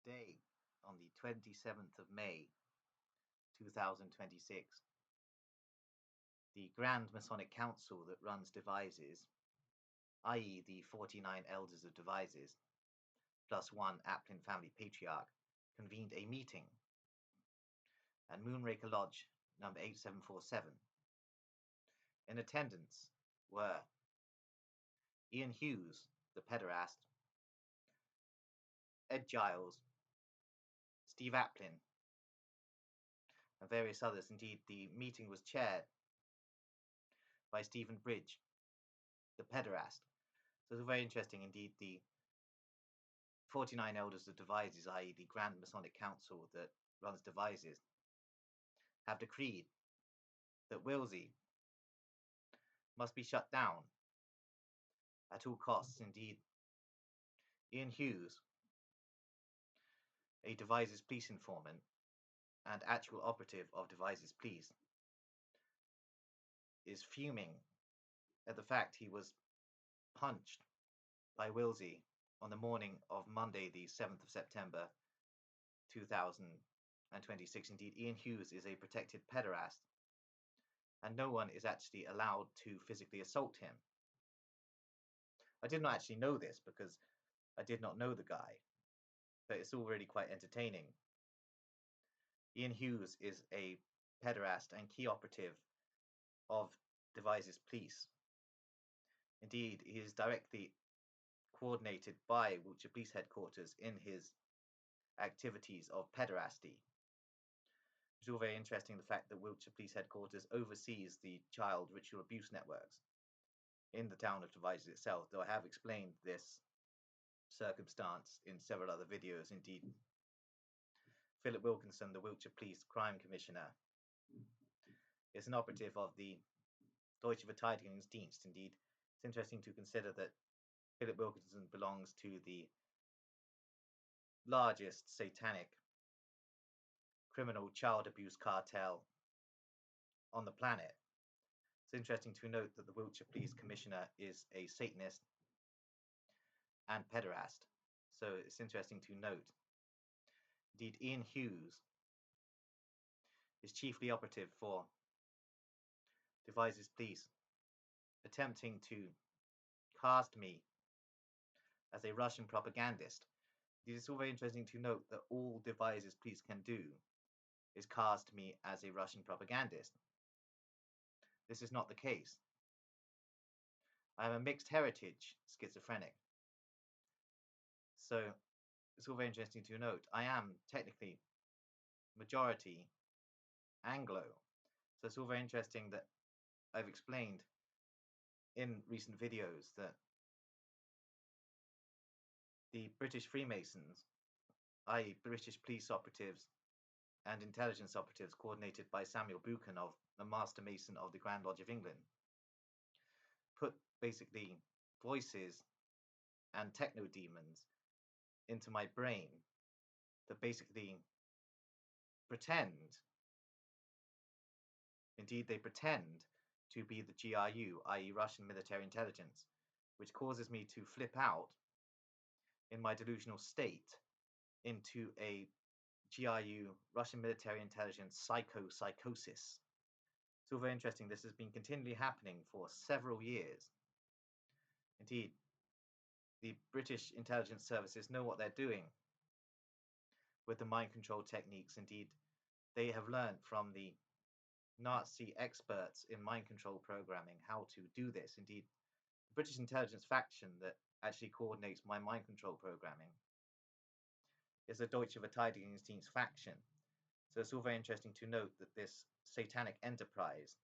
Today, on the 27th of May 2026, the Grand Masonic Council that runs Devizes, i.e., the 49 Elders of Devizes, plus one Applin family patriarch, convened a meeting at Moonraker Lodge number 8747. In attendance were Ian Hughes, the pederast, Ed Giles, Steve Applin, and various others. Indeed, the meeting was chaired by Stephen Bridge, the pederast. So it's very interesting indeed. The 49 Elders of Devizes, i.e., the Grand Masonic Council that runs Devizes, have decreed that Willsey must be shut down at all costs. Indeed, Ian Hughes, a Devizes police informant and actual operative of Devizes police, is fuming at the fact he was punched by Willsey on the morning of Monday, the 7th of September 2026. Indeed, Ian Hughes is a protected pederast, and no one is actually allowed to physically assault him. I did not actually know this because I did not know the guy, but it's all really quite entertaining. Ian Hughes is a pederast and key operative of Devizes Police. Indeed, he is directly coordinated by Wiltshire Police Headquarters in his activities of pederasty. It's all very interesting, the fact that Wiltshire Police Headquarters oversees the child ritual abuse networks in the town of Devizes itself, though I have explained this circumstance in several other videos. Indeed, Philip Wilkinson, the Wiltshire Police Crime Commissioner, is an operative of the Deutsche Verteidigungsdienst. Indeed, it's interesting to consider that Philip Wilkinson belongs to the largest satanic criminal child abuse cartel on the planet. It's interesting to note that the Wiltshire Police Commissioner is a Satanist and pederast. So it's interesting to note. Indeed, Ian Hughes is chiefly operative for Devizes Police, attempting to cast me as a Russian propagandist. It is all very interesting to note that all Devizes Police can do is cast me as a Russian propagandist. This is not the case. I am a mixed heritage schizophrenic. So it's all very interesting to note. I am technically majority Anglo. So it's all very interesting that I've explained in recent videos that the British Freemasons, i.e. British police operatives and intelligence operatives coordinated by Samuel Buchan, of the Master Mason of the Grand Lodge of England, put basically voices and techno demons into my brain that basically pretend, indeed they pretend, to be the GRU, i.e. Russian military intelligence, which causes me to flip out in my delusional state into a GRU, Russian military intelligence psychosis. It's all very interesting. This has been continually happening for several years. Indeed, the British intelligence services know what they're doing with the mind control techniques. Indeed, they have learned from the Nazi experts in mind control programming how to do this. Indeed, the British intelligence faction that actually coordinates my mind control programming is the Deutsche Verteidigungsdienst faction. So it's all very interesting to note that this satanic enterprise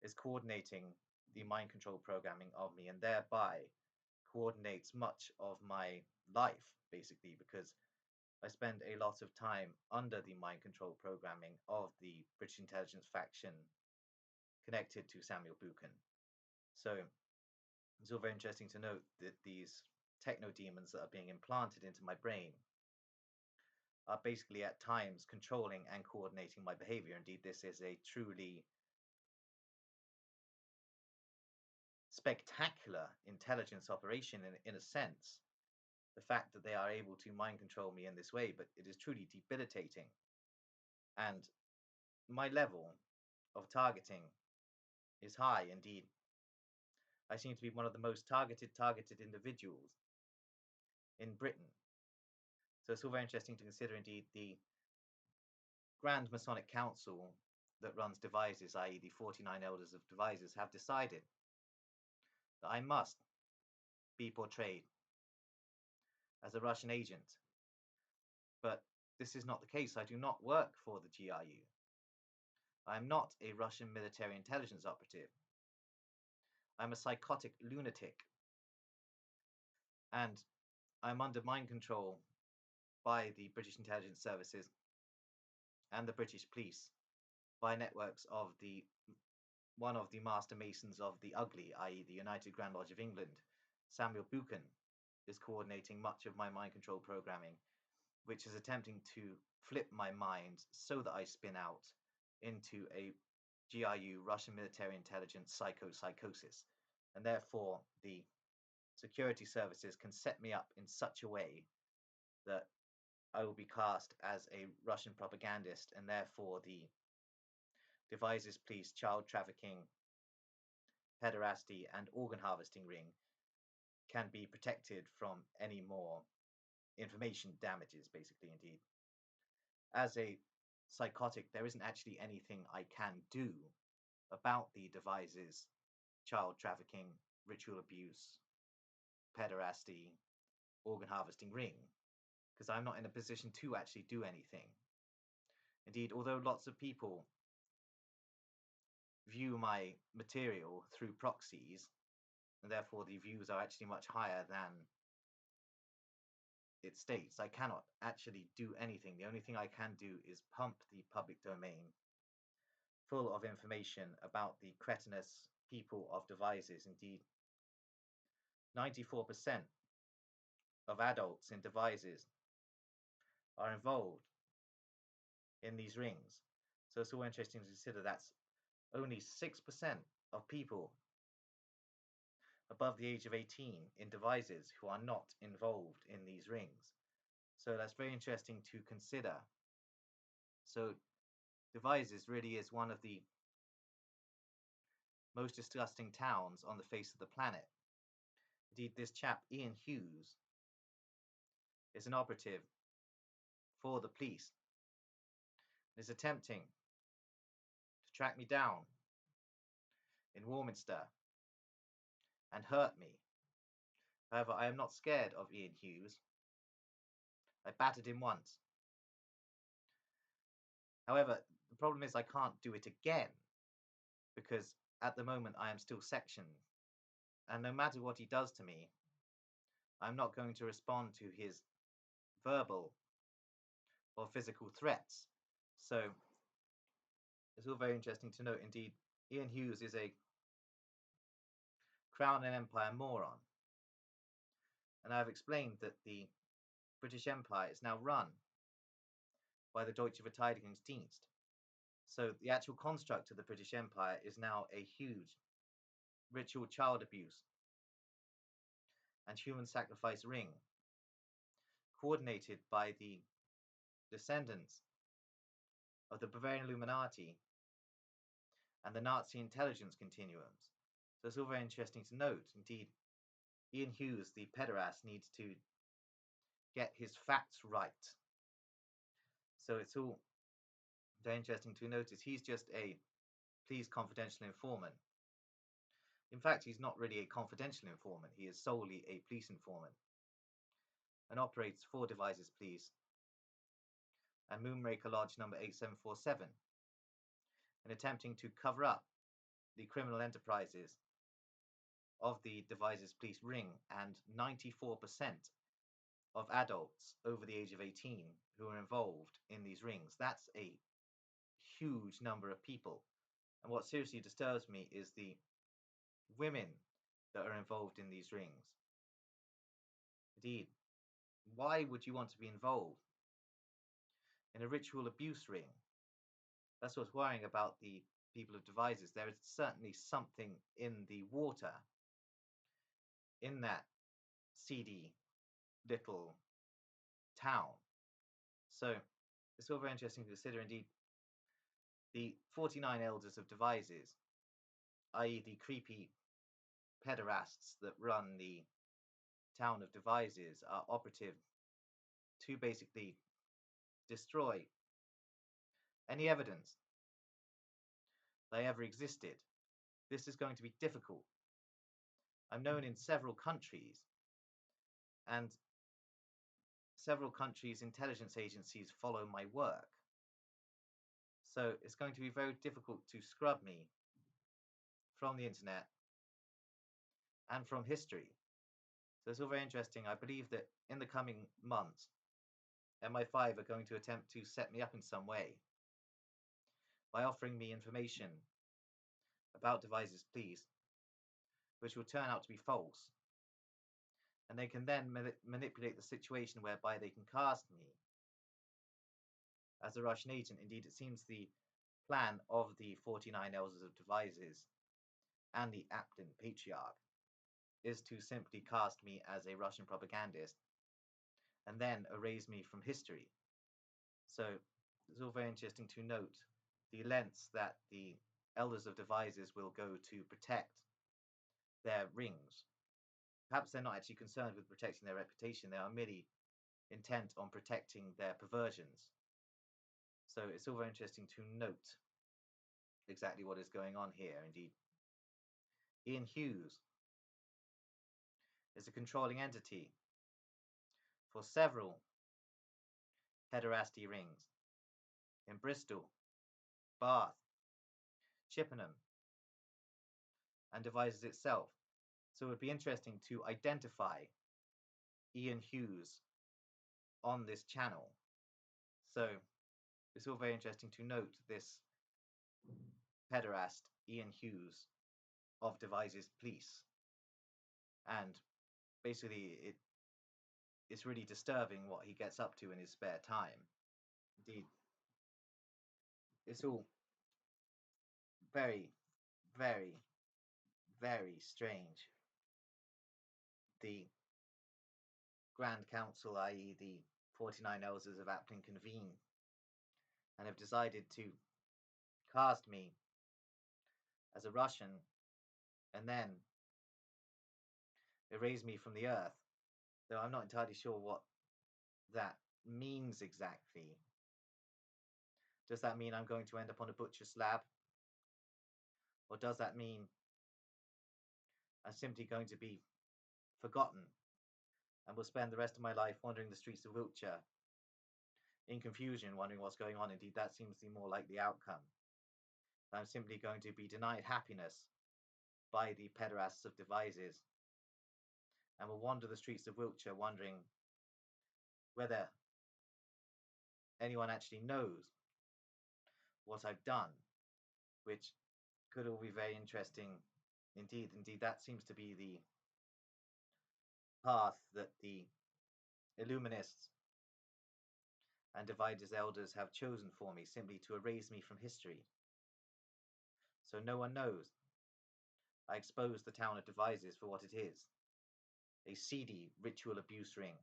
is coordinating the mind control programming of me, and thereby coordinates much of my life, basically, because I spend a lot of time under the mind control programming of the British intelligence faction connected to Samuel Buchan. So it's all very interesting to note that these techno demons that are being implanted into my brain are basically at times controlling and coordinating my behavior. Indeed, this is a truly spectacular intelligence operation in a sense, the fact that they are able to mind control me in this way, but it is truly debilitating. And my level of targeting is high indeed. I seem to be one of the most targeted individuals in Britain. So it's all very interesting to consider indeed the Grand Masonic Council that runs Devizes, i.e. the 49 elders of Devizes, have decided that I must be portrayed as a Russian agent. But this is not the case. I do not work for the GRU. I am not a Russian military intelligence operative. I'm a psychotic lunatic. And I'm under mind control by the British intelligence services and the British police by networks of one of the master masons of the ugly, i.e. the United Grand Lodge of England, Samuel Buchan, is coordinating much of my mind control programming, which is attempting to flip my mind so that I spin out into a GRU, Russian military intelligence psychosis. And therefore, the security services can set me up in such a way that I will be cast as a Russian propagandist, and therefore the Devizes police child trafficking, pederasty, and organ harvesting ring can be protected from any more information damages, basically, indeed. As a psychotic, there isn't actually anything I can do about the Devizes child trafficking, ritual abuse, pederasty, organ harvesting ring, because I'm not in a position to actually do anything. Indeed, although lots of people view my material through proxies, and therefore the views are actually much higher than it states, I cannot actually do anything. The only thing I can do is pump the public domain full of information about the cretinous people of Devizes. Indeed, 94% of adults in Devizes are involved in these rings. So it's all interesting to consider that's only 6% of people above the age of 18 in Devizes who are not involved in these rings. So that's very interesting to consider. So Devizes really is one of the most disgusting towns on the face of the planet. Indeed, this chap, Ian Hughes, is an operative for the police and is attempting to track me down in Warminster and hurt me. However, I am not scared of Ian Hughes. I battered him once. However, the problem is I can't do it again because at the moment I am still sectioned. And no matter what he does to me, I'm not going to respond to his verbal or physical threats. So it's all very interesting to note. Indeed, Ian Hughes is a Crown and Empire moron. And I've explained that the British Empire is now run by the Deutsche Verteidigungsdienst. So the actual construct of the British Empire is now a huge ritual child abuse and human sacrifice ring, coordinated by the descendants of the Bavarian Illuminati and the Nazi intelligence continuums. So it's all very interesting to note. Indeed, Ian Hughes, the pederast, needs to get his facts right. So it's all very interesting to notice he's just a police confidential informant. In fact, he's not really a confidential informant. He is solely a police informant and operates for Devizes Police and Moonraker Lodge number 8747 in attempting to cover up the criminal enterprises of the Devizes Police ring and 94% of adults over the age of 18 who are involved in these rings. That's a huge number of people. And what seriously disturbs me is the women that are involved in these rings. Indeed, why would you want to be involved in a ritual abuse ring? That's what's worrying about the people of Devizes. There is certainly something in the water, in that seedy little town. So it's all very interesting to consider. Indeed, the 49 elders of Devizes, i.e. the creepy pederasts that run the town of Devizes, are operative to basically destroy any evidence they ever existed. This is going to be difficult. I'm known in several countries, and several countries' intelligence agencies follow my work. So it's going to be very difficult to scrub me from the internet and from history. So it's all very interesting. I believe that in the coming months, MI5 are going to attempt to set me up in some way by offering me information about Devizes Police, which will turn out to be false. And they can then manipulate the situation whereby they can cast me as a Russian agent. Indeed, it seems the plan of the 49 elders of Devizes and the Aplin Patriarch is to simply cast me as a Russian propagandist and then erase me from history. So it's all very interesting to note the lengths that the elders of Devizes will go to protect their rings. Perhaps they're not actually concerned with protecting their reputation, they are merely intent on protecting their perversions. So it's all very interesting to note exactly what is going on here. Indeed, Ian Hughes is a controlling entity for several pederasty rings in Bristol, Bath, Chippenham, and Devizes itself. So it would be interesting to identify Ian Hughes on this channel. So it's all very interesting to note this pederast Ian Hughes of Devizes Police. And basically it's really disturbing what he gets up to in his spare time. Indeed, it's all very, very, very strange. The Grand Council, i.e. the 49 elders of Aplin, convene and have decided to cast me as a Russian and then erase me from the earth, though I'm not entirely sure what that means exactly. Does that mean I'm going to end up on a butcher slab? Or does that mean I'm simply going to be forgotten and will spend the rest of my life wandering the streets of Wiltshire in confusion, wondering what's going on? Indeed, that seems the more likely outcome. I'm simply going to be denied happiness by the pederasts of Devizes and will wander the streets of Wiltshire wondering whether anyone actually knows what I've done, which could all be very interesting indeed. Indeed, that seems to be the path that the Illuminists and Devizes elders have chosen for me, simply to erase me from history. So no one knows. I expose the town of Devizes for what it is, a seedy ritual abuse ring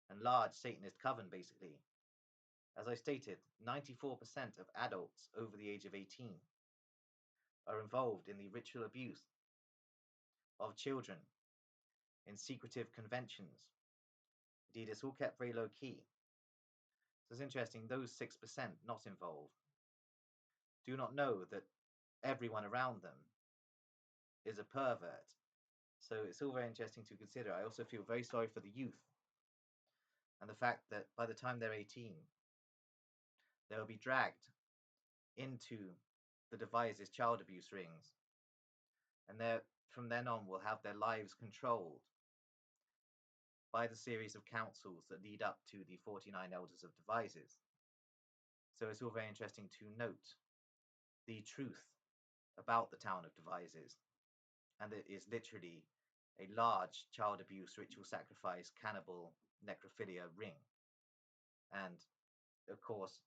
and large Satanist coven, basically. As I stated, 94% of adults over the age of 18 are involved in the ritual abuse of children in secretive conventions. Indeed, it's all kept very low key. So it's interesting, those 6% not involved do not know that everyone around them is a pervert. So it's all very interesting to consider. I also feel very sorry for the youth and the fact that by the time they're 18, they will be dragged into the Devizes child abuse rings, and from then on will have their lives controlled by the series of councils that lead up to the 49 elders of Devizes. So it's all very interesting to note the truth about the town of Devizes, and it is literally a large child abuse, ritual sacrifice, cannibal, necrophilia ring. And of course,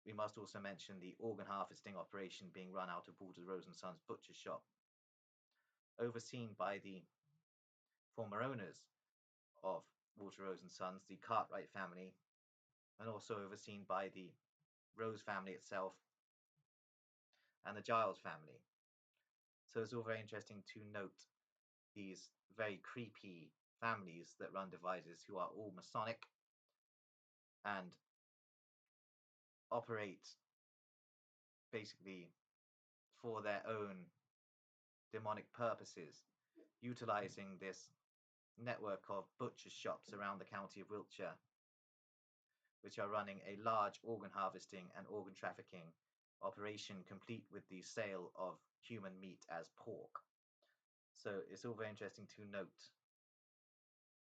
we must also mention the organ harvesting operation being run out of Walter Rose and Sons butcher shop, overseen by the former owners of Walter Rose and Sons, the Cartwright family, and also overseen by the Rose family itself and the Giles family. So it's all very interesting to note these very creepy families that run Devizes, who are all Masonic and operate basically for their own demonic purposes, utilizing this network of butcher shops around the county of Wiltshire, which are running a large organ harvesting and organ trafficking operation, complete with the sale of human meat as pork. So it's all very interesting to note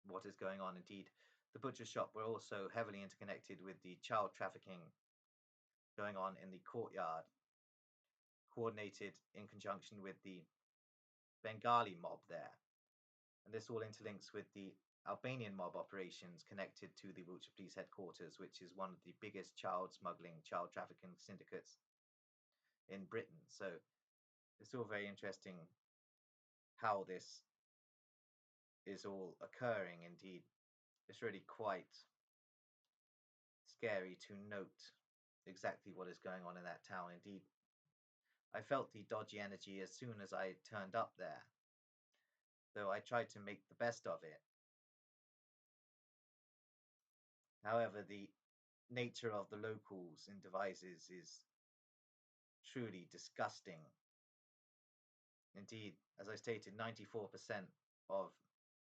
what is going on. Indeed, the butcher shop were also heavily interconnected with the child trafficking going on in the courtyard, coordinated in conjunction with the Bengali mob there. And this all interlinks with the Albanian mob operations connected to the Wiltshire Police Headquarters, which is one of the biggest child smuggling, child trafficking syndicates in Britain. So it's all very interesting how this is all occurring. Indeed, it's really quite scary to note exactly what is going on in that town. Indeed, I felt the dodgy energy as soon as I turned up there, though I tried to make the best of it. However, the nature of the locals in Devizes is truly disgusting. Indeed, as I stated, 94% of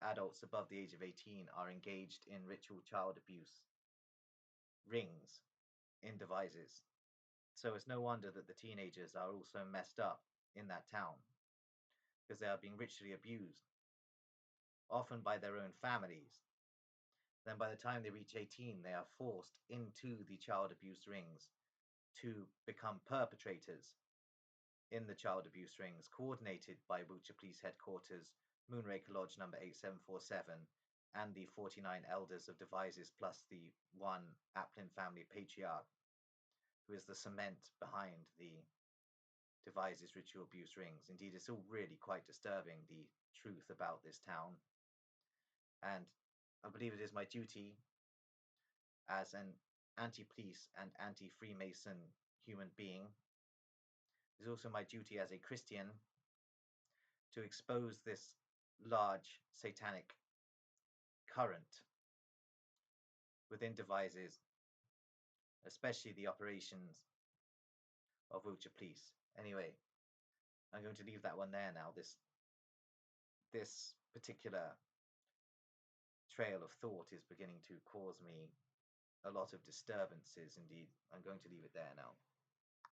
adults above the age of 18 are engaged in ritual child abuse rings in Devizes. So it's no wonder that the teenagers are also messed up in that town, because they are being ritually abused, often by their own families. Then by the time they reach 18, they are forced into the child abuse rings to become perpetrators in the child abuse rings, coordinated by Wiltshire Police Headquarters, Moonraker Lodge number 8747, and the 49 elders of Devizes, plus the one Applin family patriarch, who is the cement behind the Devizes ritual abuse rings. Indeed, it's all really quite disturbing, the truth about this town. And I believe it is my duty as an anti-police and anti-Freemason human being, it is also my duty as a Christian to expose this large satanic current within Devizes, especially the operations of Wiltshire Police. Anyway, I'm going to leave that one there now. This particular trail of thought is beginning to cause me a lot of disturbances. Indeed, I'm going to leave it there now.